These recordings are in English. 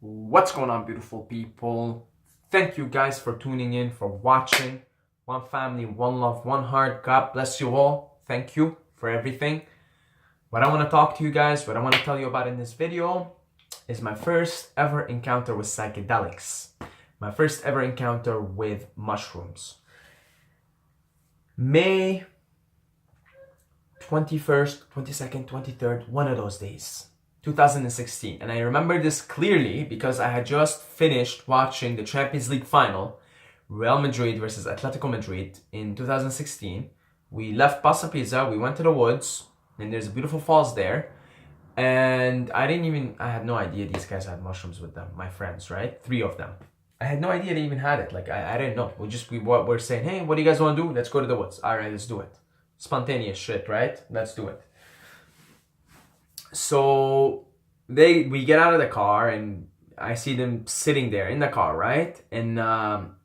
What's going on, beautiful people? Thank you guys for tuning in, for watching. One family, one love, one heart. God bless you all. Thank you for everything. What I want to talk to you guys, what I want to tell you about in this video is my first ever encounter with psychedelics. My first ever encounter with mushrooms. May 21st, 22nd, 23rd, one of those days. 2016, and I remember this clearly because I had just finished watching the Champions League final, Real Madrid versus Atletico Madrid in 2016. We left Pasta Pizza, we went to the woods, and there's beautiful falls there, and I had no idea these guys had mushrooms with them, my friends, right? 3 of them. I had no idea they even had it, like I didn't know. We're saying, hey, what do you guys want to do? Let's go to the woods. All right, let's do it. Spontaneous shit, right? Let's do it. So we get out of the car and I see them sitting there in the car, right? And I'm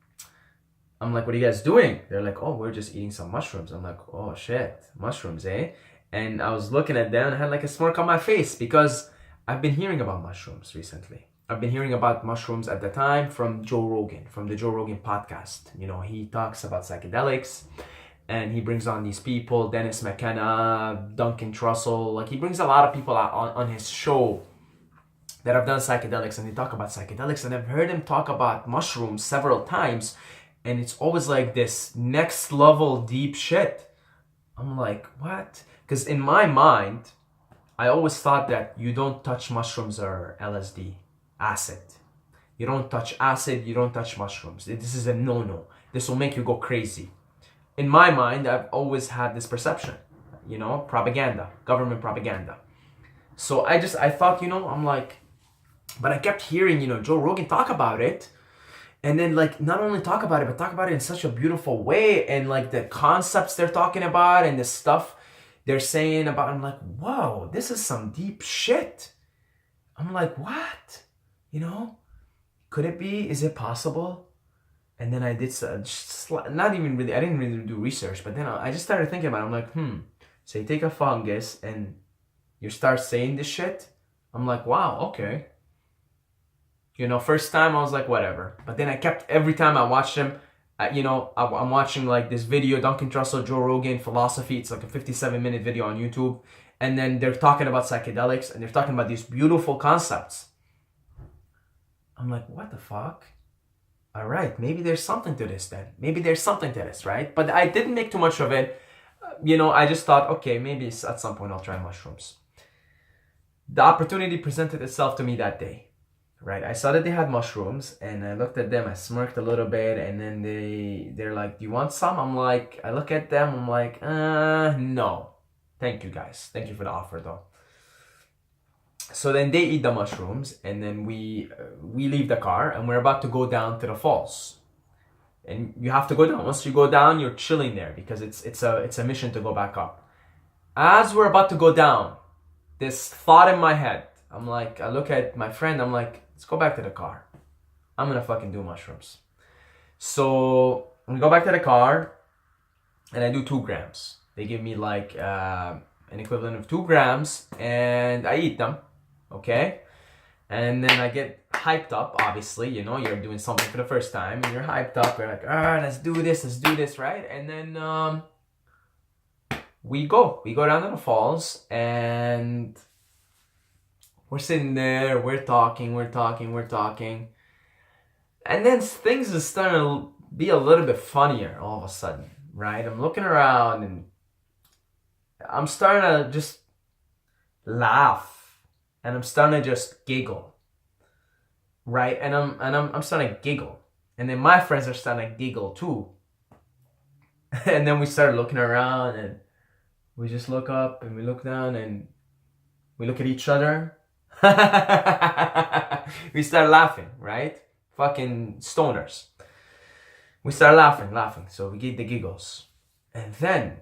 like, what are you guys doing? They're like, oh, we're just eating some mushrooms. I'm like, oh shit, mushrooms, eh? And I was looking at them and I had like a smirk on my face because I've been hearing about mushrooms recently. I've been hearing about mushrooms at the time from Joe Rogan, from the Joe Rogan podcast. You know, he talks about psychedelics. And he brings on these people, Dennis McKenna, Duncan Trussell. Like, he brings a lot of people out on his show that have done psychedelics, and they talk about psychedelics. And I've heard him talk about mushrooms several times, and it's always like this next level deep shit. I'm like, what? Because in my mind, I always thought that you don't touch mushrooms or LSD, acid. You don't touch acid, you don't touch mushrooms. This is a no-no. This will make you go crazy. In my mind, I've always had this perception, you know, propaganda, government propaganda. So I thought, you know, I'm like, but I kept hearing, you know, Joe Rogan talk about it. And then, like, not only talk about it, but talk about it in such a beautiful way. And, like, the concepts they're talking about and the stuff they're saying about, I'm like, whoa, this is some deep shit. I'm like, what? You know, could it be? Is it possible? And then I did, not even really, I didn't really do research, but then I just started thinking about it. I'm like, so you take a fungus and you start saying this shit. I'm like, wow, okay. You know, first time I was like, whatever. But then I kept, every time I watched him, you know, I'm watching like this video, Duncan Trussell, Joe Rogan, Philosophy. It's like a 57-minute video on YouTube. And then they're talking about psychedelics and they're talking about these beautiful concepts. I'm like, what the fuck? All right, maybe there's something to this then. Maybe there's something to this, right? But I didn't make too much of it. You know, I just thought, okay, maybe at some point I'll try mushrooms. The opportunity presented itself to me that day, right? I saw that they had mushrooms and I looked at them, I smirked a little bit, and then they're like, do you want some? I'm like, I look at them, I'm like, no. Thank you guys. Thank you for the offer though. So then they eat the mushrooms, and then we leave the car, and we're about to go down to the falls. And you have to go down. Once you go down, you're chilling there because it's a mission to go back up. As we're about to go down, this thought in my head, I'm like, I look at my friend, I'm like, let's go back to the car. I'm gonna fucking do mushrooms. So we go back to the car, and I do 2 grams. They give me like an equivalent of 2 grams, and I eat them. Okay, and then I get hyped up, obviously, you know, you're doing something for the first time, and you're hyped up, you're like, let's do this, right? And then we go down to the falls, and we're sitting there, we're talking, and then things are starting to be a little bit funnier all of a sudden, right? I'm looking around, and I'm starting to just laugh. And I'm starting to just giggle, right? And I'm starting to giggle, and then my friends are starting to giggle too. And then we start looking around, and we just look up and we look down and we look at each other. We start laughing, right? Fucking stoners. We start laughing. So we get the giggles, and then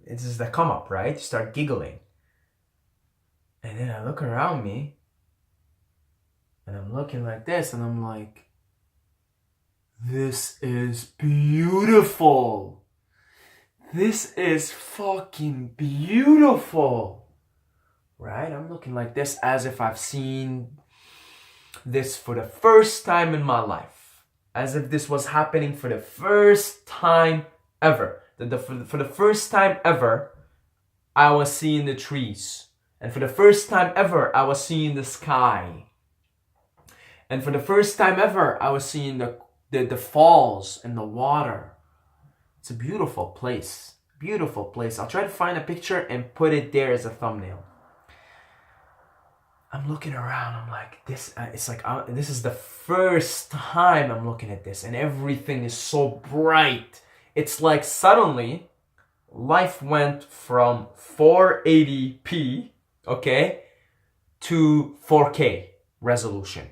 this is the come up, right? You start giggling. And then I look around me, and I'm looking like this, and I'm like, this is beautiful. This is fucking beautiful. right? I'm looking like this as if I've seen this for the first time in my life. As if this was happening for the first time ever. For the first time ever, I was seeing the trees. And for the first time ever, I was seeing the sky. And for the first time ever, I was seeing the falls and the water. It's a beautiful place. Beautiful place. I'll try to find a picture and put it there as a thumbnail. I'm looking around. I'm like, this. It's like this is the first time I'm looking at this, and everything is so bright. It's like suddenly, life went from 480p, okay, to 4K resolution.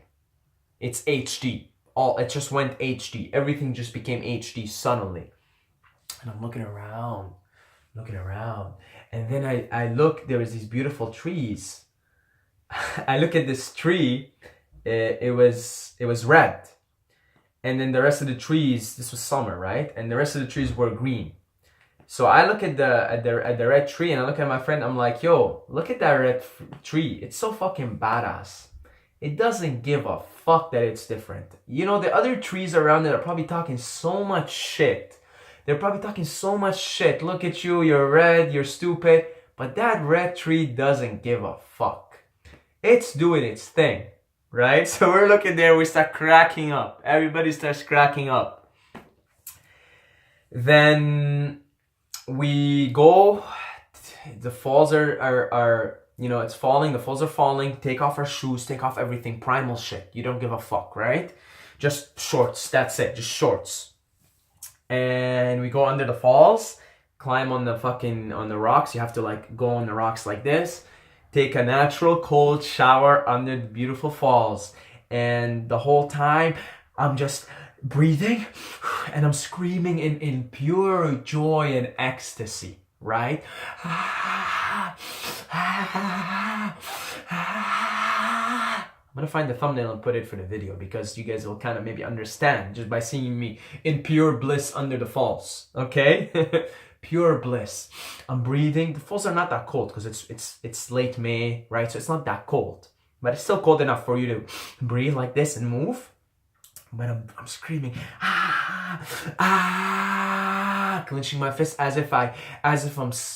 It's HD. It just went HD. Everything just became HD suddenly. And I'm looking around, and then I look. There was these beautiful trees. I look at this tree, it was red, and then the rest of the trees, this was summer, right? And the rest of the trees were green. So I look at the red tree, and I look at my friend. I'm like, yo, look at that red tree. It's so fucking badass. It doesn't give a fuck that it's different. You know, the other trees around it are probably talking so much shit. They're probably talking so much shit. Look at you, you're red, you're stupid. But that red tree doesn't give a fuck. It's doing its thing, right? So we're looking there, we start cracking up. Everybody starts cracking up. Then we go, the falls are you know, it's falling, the falls are falling. Take off our shoes, take off everything, primal shit. You don't give a fuck, right? Just shorts, that's it, just shorts. And we go under the falls, climb on the rocks. You have to like go on the rocks like this. Take a natural cold shower under the beautiful falls. And the whole time, I'm just breathing and I'm screaming in pure joy and ecstasy, right? I'm gonna find the thumbnail and put it for the video because you guys will kind of maybe understand just by seeing me in pure bliss under the falls, okay? Pure bliss. I'm breathing. The falls are not that cold because it's late May, right? So it's not that cold, but it's still cold enough for you to breathe like this and move. But I'm screaming, clenching my fist as if I'm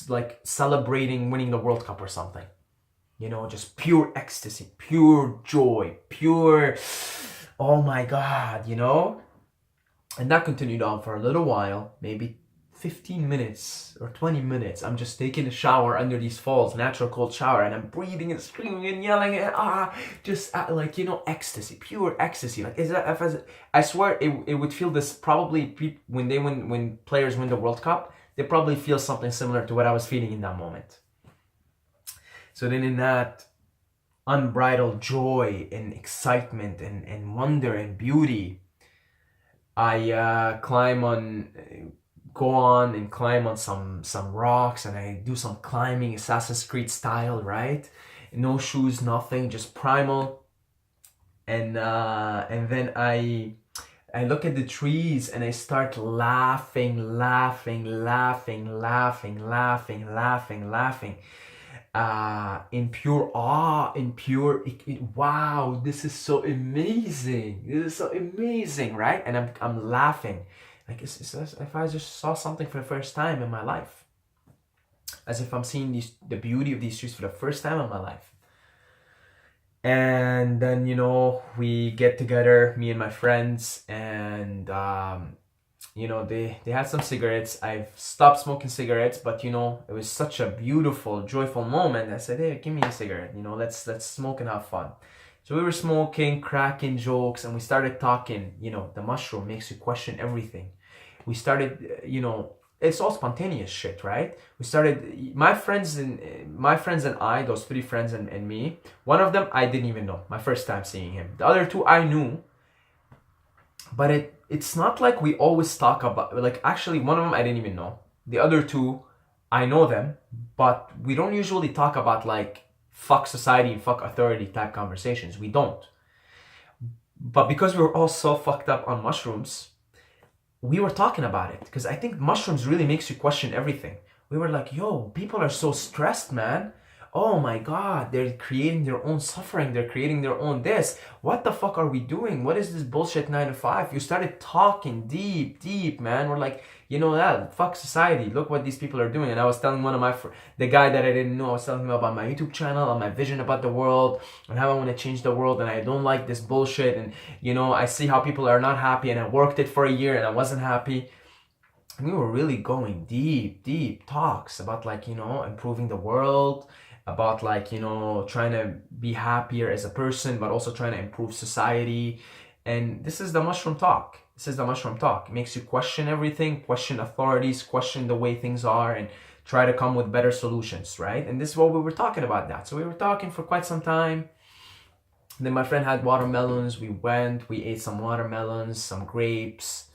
like celebrating winning the World Cup or something. You know, just pure ecstasy, pure joy, pure, oh my God, you know? And that continued on for a little while, maybe 15 minutes or 20 minutes. I'm just taking a shower under these falls, natural cold shower, and I'm breathing and screaming and yelling and like, you know, ecstasy, pure ecstasy. Like, I swear it would feel this probably when players win the World Cup, they probably feel something similar to what I was feeling in that moment. So then in that unbridled joy and excitement and wonder and beauty, I climb on some rocks, and I do some climbing, Assassin's Creed style, right? No shoes, nothing, just primal. And then I look at the trees and I start laughing. In pure awe, wow, this is so amazing, right? And I'm laughing. Like it's as if I just saw something for the first time in my life. As if I'm seeing the beauty of these trees for the first time in my life. And then, you know, we get together, me and my friends, and you know, they had some cigarettes. I've stopped smoking cigarettes, but you know, it was such a beautiful, joyful moment. I said, hey, give me a cigarette, you know, let's smoke and have fun. So we were smoking, cracking jokes, and we started talking. You know, the mushroom makes you question everything. We started, you know, it's all spontaneous shit, right? We started, my friends and I, those three friends and me, one of them I didn't even know, my first time seeing him. The other two I knew, but it's not like we always talk about, like actually one of them I didn't even know. The other two, I know them, but we don't usually talk about like fuck society and fuck authority type conversations. We don't. But because we were all so fucked up on mushrooms, we were talking about it because I think mushrooms really makes you question everything. We were like, yo, people are so stressed, man. oh my God, they're creating their own suffering, they're creating their own this. What the fuck are we doing? What is this bullshit 9 to 5? You started talking deep, man. We're like, you know that, fuck society. Look what these people are doing. And I was telling one of my, the guy that I didn't know, I was telling him about my YouTube channel, and my vision about the world, and how I want to change the world, and I don't like this bullshit. And, you know, I see how people are not happy, and I worked it for a year, and I wasn't happy. And we were really going deep talks about, like, you know, improving the world, about, like, you know, trying to be happier as a person, but also trying to improve society. And this is the mushroom talk. This is the mushroom talk. It makes you question everything, question authorities, question the way things are, and try to come with better solutions, right? And this is what we were talking about that. So we were talking for quite some time. And then my friend had watermelons. We ate some watermelons, some grapes.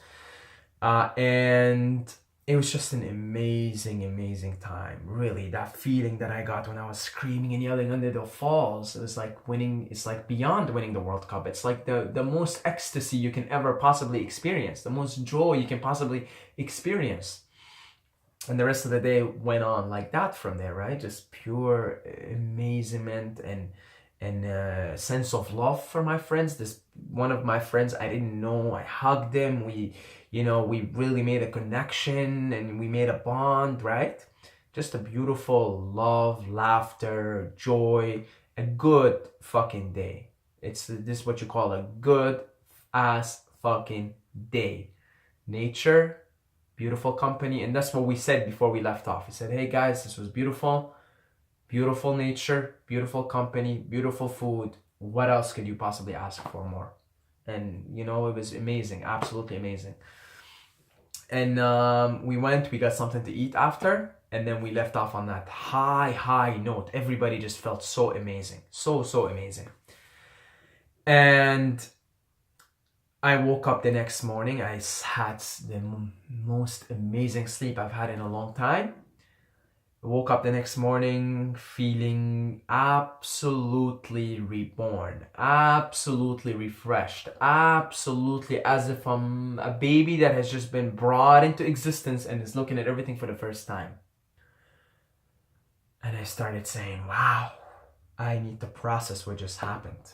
And it was just an amazing time. Really, that feeling that I got when I was screaming and yelling under the falls, it was like winning. It's like beyond winning the World Cup. It's like the most ecstasy you can ever possibly experience, the most joy you can possibly experience. And the rest of the day went on like that from there, right? Just pure amazement and sense of love for my friends. This one of my friends I didn't know, I hugged him. We really made a connection, and we made a bond, right? Just a beautiful love, laughter, joy, a good fucking day. This is what you call a good ass fucking day. Nature, beautiful company. And that's what we said before we left off. We said, hey guys, this was beautiful. Beautiful nature, beautiful company, beautiful food. What else could you possibly ask for more? And, you know, it was amazing, absolutely amazing. And we got something to eat after, and then we left off on that high note. Everybody just felt so amazing, so amazing. And I woke up the next morning. I had the most amazing sleep I've had in a long time. I woke up the next morning feeling absolutely reborn, absolutely refreshed, absolutely as if I'm a baby that has just been brought into existence and is looking at everything for the first time. And I started saying, wow, I need to process what just happened.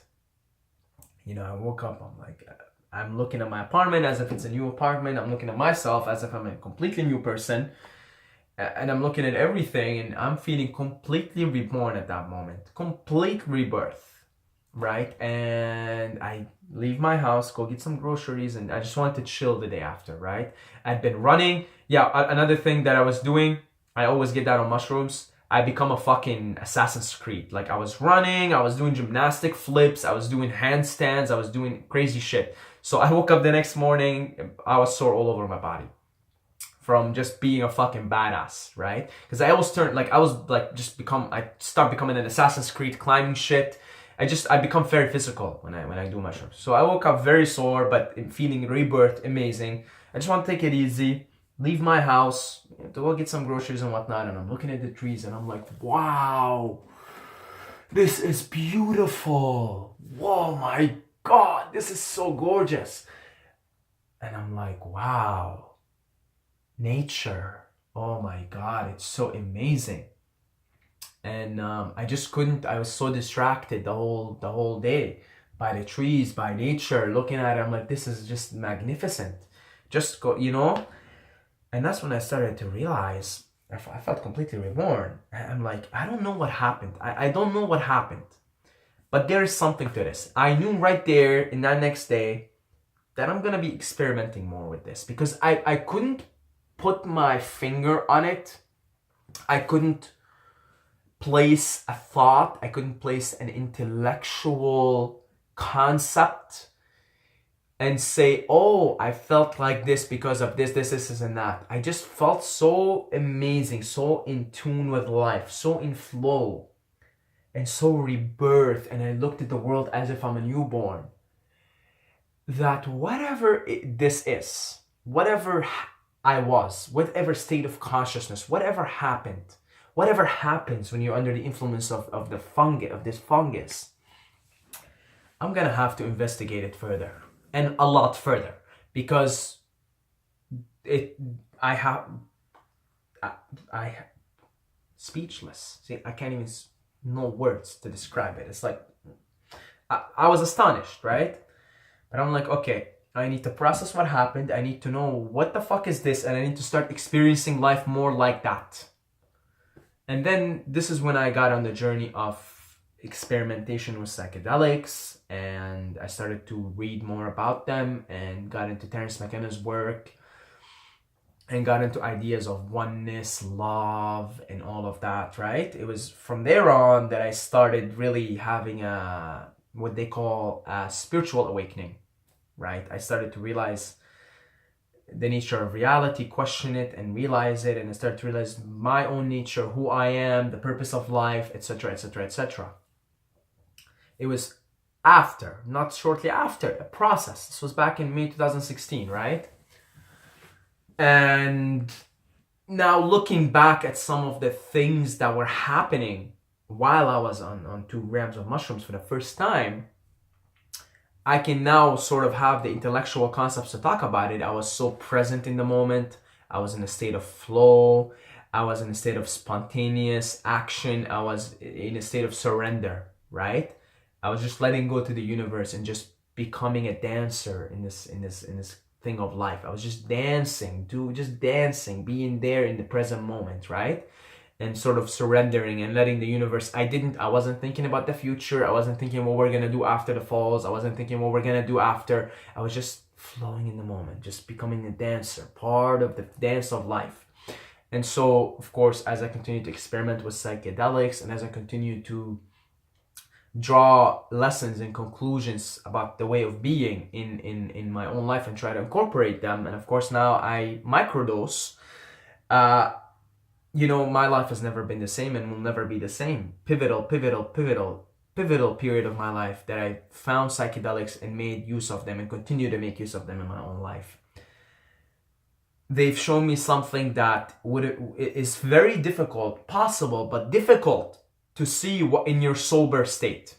You know, I woke up, I'm looking at my apartment as if it's a new apartment. I'm looking at myself as if I'm a completely new person. And I'm looking at everything, and I'm feeling completely reborn at that moment. Complete rebirth, right? And I leave my house, go get some groceries, and I just wanted to chill the day after, right? I'd been running. Yeah, another thing that I was doing, I always get that on mushrooms. I become a fucking Assassin's Creed. Like, I was running, I was doing gymnastic flips, I was doing handstands, I was doing crazy shit. So I woke up the next morning, I was sore all over my body. From just being a fucking badass, right? Because I start becoming an Assassin's Creed, climbing shit. I become very physical when I do mushrooms. So I woke up very sore, but feeling rebirth, amazing. I just want to take it easy, leave my house, to go get some groceries and whatnot, and I'm looking at the trees and I'm like, wow, this is beautiful. Whoa, my God, this is so gorgeous. And I'm like, wow. Nature, oh my God, it's so amazing. And I just couldn't. I was so distracted the whole day by the trees, by nature, looking at it. I'm like, this is just magnificent. Just go, you know. And that's when I started to realize I felt completely reborn. I'm like, I don't know what happened. I don't know what happened, but there is something to this. I knew right there in that next day that I'm gonna be experimenting more with this, because I couldn't put my finger on it. I couldn't place a thought. I couldn't place an intellectual concept and say, oh, I felt like this because of this, and that. I just felt so amazing, so in tune with life, so in flow, and so rebirth. And I looked at the world as if I'm a newborn. That whatever this is, whatever I was, whatever state of consciousness, whatever happened, whatever happens when you're under the influence of this fungus, I'm gonna have to investigate it further, and a lot further, because I speechless. See, I can't even no words to describe it. It's like, I was astonished, right? But I'm like, okay, I need to process what happened. I need to know what the fuck is this, and I need to start experiencing life more like that. And then this is when I got on the journey of experimentation with psychedelics, and I started to read more about them and got into Terence McKenna's work and got into ideas of oneness, love, and all of that, right? It was from there on that I started really having what they call a spiritual awakening, right? I started to realize the nature of reality, question it and realize it, and I started to realize my own nature, who I am, the purpose of life, etc., etc., etc. It was after, not shortly after, a process. This was back in May 2016, right? And now looking back at some of the things that were happening while I was on 2 grams of mushrooms for the first time, I can now sort of have the intellectual concepts to talk about it. I was so present in the moment. I was in a state of flow. I was in a state of spontaneous action. I was in a state of surrender, right? I was just letting go to the universe and just becoming a dancer in this thing of life. I was just dancing, being there in the present moment, right? And sort of surrendering and letting the universe. I wasn't thinking about the future. I wasn't thinking what we're gonna do after the falls. I wasn't thinking what we're gonna do after. I was just flowing in the moment, just becoming a dancer, part of the dance of life. And so, of course, as I continue to experiment with psychedelics and as I continue to draw lessons and conclusions about the way of being in my own life and try to incorporate them, and of course now I microdose, my life has never been the same and will never be the same. Pivotal period of my life that I found psychedelics and made use of them and continue to make use of them in my own life. They've shown me something that is very possible, but difficult to see what in your sober state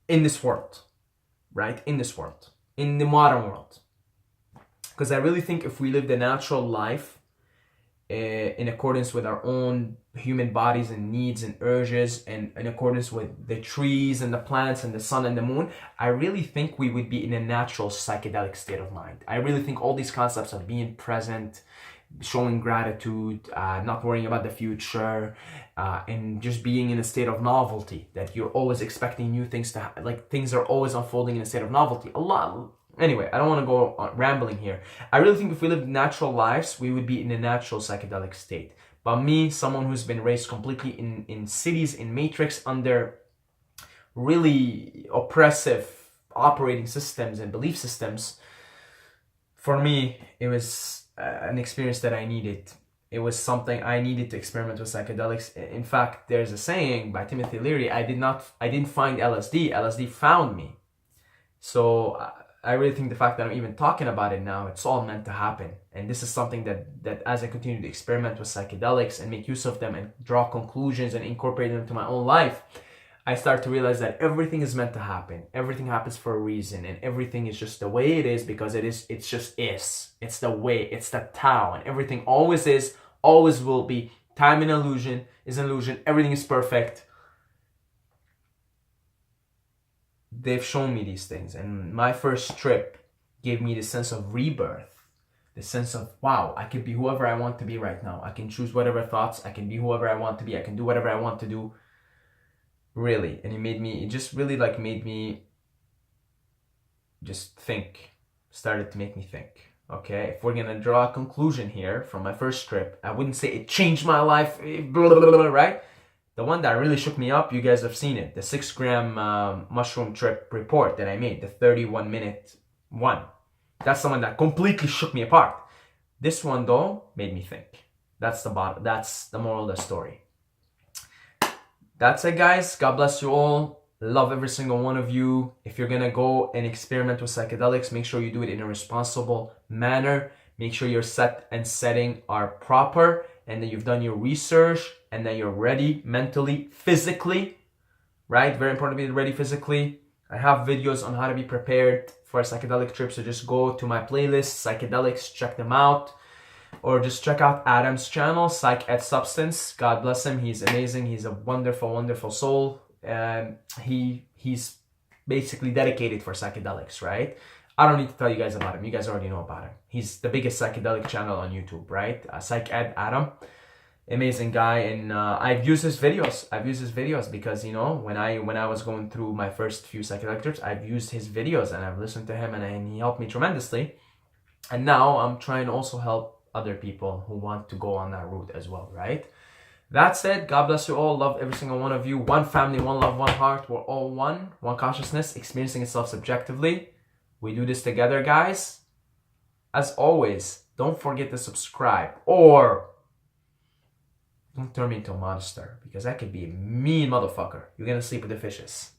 in this world, right? In this world, in the modern world. Because I really think if we lived a natural life, in accordance with our own human bodies and needs and urges, and in accordance with the trees and the plants and the sun and the moon, I really think we would be in a natural psychedelic state of mind. I really think all these concepts of being present, showing gratitude, not worrying about the future, and just being in a state of novelty, that you're always expecting new things to happen, like things are always unfolding in a state of novelty. Anyway, I don't want to go on rambling here. I really think if we lived natural lives, we would be in a natural psychedelic state. But me, someone who's been raised completely in cities, in matrix, under really oppressive operating systems and belief systems, for me, it was an experience that I needed. It was something I needed to experiment with psychedelics. In fact, there's a saying by Timothy Leary, I didn't find LSD, LSD found me. So I really think the fact that I'm even talking about it now, it's all meant to happen. And this is something that as I continue to experiment with psychedelics and make use of them and draw conclusions and incorporate them into my own life, I start to realize that everything is meant to happen. Everything happens for a reason, and everything is just the way it is because it's just is. It's the way, it's the Tao, and everything always is, always will be. Time is an illusion, everything is perfect. They've shown me these things, and my first trip gave me the sense of rebirth, the sense of, wow, I can be whoever I want to be right now. I can choose whatever thoughts, I can be whoever I want to be, I can do whatever I want to do. Really. And it just really made me just think, started to make me think. Okay, if we're gonna draw a conclusion here from my first trip, I wouldn't say it changed my life, blah, blah, blah, blah, right? The one that really shook me up, you guys have seen it, the 6-gram mushroom trip report that I made, the 31-minute one. That's the one that completely shook me apart. This one, though, made me think. That's the moral of the story. That's it, guys. God bless you all. Love every single one of you. If you're gonna go and experiment with psychedelics, make sure you do it in a responsible manner. Make sure your setting are proper, and that you've done your research, and that you're ready mentally, physically, right? Very important to be ready physically. I have videos on how to be prepared for a psychedelic trip, so just go to my playlist, psychedelics, check them out. or just check out Adam's channel, Psych Ed Substance. God bless him. He's amazing. He's a wonderful, wonderful soul. He's basically dedicated for psychedelics, right? I don't need to tell you guys about him. You guys already know about him. He's the biggest psychedelic channel on YouTube, right? Psych Ed Adam. Amazing guy, and I've used his videos because, you know, when I was going through my first few psychedelic trips, I've used his videos and I've listened to him, and he helped me tremendously. And now I'm trying to also help other people who want to go on that route as well, right? That said, God bless you all. Love every single one of you. One family, one love, one heart. We're all one consciousness experiencing itself subjectively. We do this together, guys. As always, don't forget to subscribe, or don't turn me into a monster, because I could be a mean motherfucker. You're gonna sleep with the fishes.